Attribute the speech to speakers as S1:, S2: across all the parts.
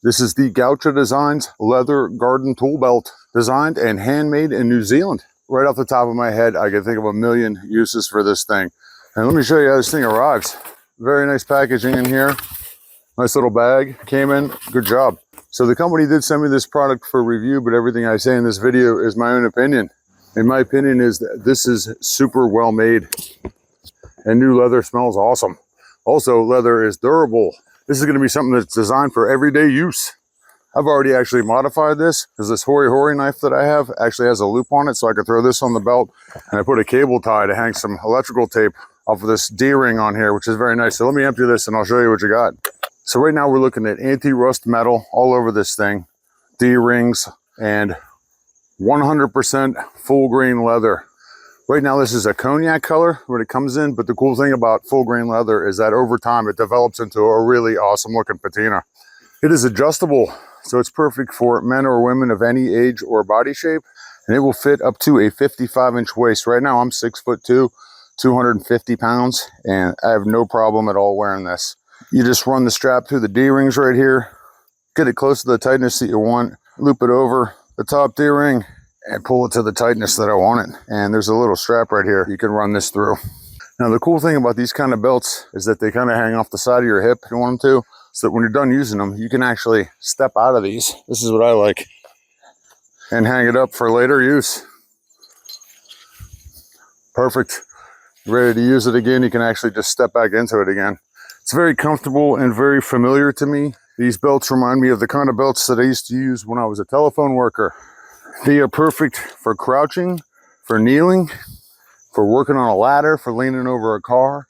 S1: This is the Gaucha Designs leather garden tool belt, designed and handmade in New Zealand. Right off the top of my head, I can think of a million uses for this thing. And let me show you how this thing arrives. Very nice packaging in here. Nice little bag, came in, good job. So the company did send me this product for review, but everything I say in this video is my own opinion. And my opinion is that this is super well made, and new leather smells awesome. Also, leather is durable. This is gonna be something that's designed for everyday use. I've already actually modified this, because this hori knife that I have actually has a loop on it, so I can throw this on the belt, and I put a cable tie to hang some electrical tape off of this D-ring on here, which is very nice. So let me empty this and I'll show you what you got. So right now we're looking at anti-rust metal all over this thing, D-rings, and 100% full grain leather. Right now this is a cognac color when it comes in, but the cool thing about full grain leather is that over time it develops into a really awesome looking patina. It is adjustable, so it's perfect for men or women of any age or body shape, and it will fit up to a 55-inch waist. Right now I'm 6'2", 250 pounds, and I have no problem at all wearing this. You just run the strap through the D-rings right here, get it close to the tightness that you want, loop it over the top D-ring, and pull it to the tightness that I want it. And there's a little strap right here you can run this through. Now the cool thing about these kind of belts is that they kind of hang off the side of your hip if you want them to, so that when you're done using them, you can actually step out of these. This is what I like. And hang it up for later use. Perfect. Ready to use it again, you can actually just step back into it again. It's very comfortable and very familiar to me. These belts remind me of the kind of belts that I used to use when I was a telephone worker. They are perfect for crouching, for kneeling, for working on a ladder, for leaning over a car,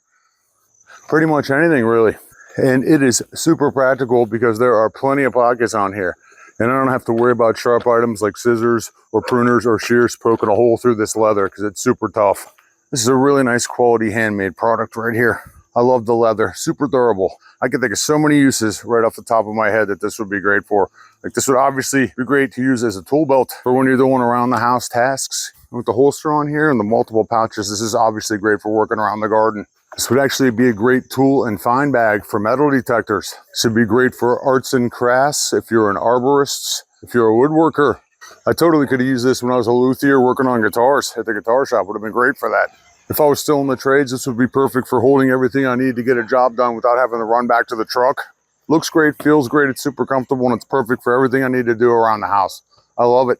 S1: pretty much anything really. And it is super practical because there are plenty of pockets on here. And I don't have to worry about sharp items like scissors or pruners or shears poking a hole through this leather because it's super tough. This is a really nice quality handmade product right here. I love the leather, super durable. I can think of so many uses right off the top of my head that this would be great for. Like this would obviously be great to use as a tool belt for when you're doing around the house tasks. With the holster on here and the multiple pouches, this is obviously great for working around the garden. This would actually be a great tool and find bag for metal detectors. This would be great for arts and crafts if you're an arborist, if you're a woodworker. I totally could have used this when I was a luthier working on guitars at the guitar shop. Would have been great for that. If I was still in the trades, this would be perfect for holding everything I need to get a job done without having to run back to the truck. Looks great, feels great, it's super comfortable, and it's perfect for everything I need to do around the house. I love it.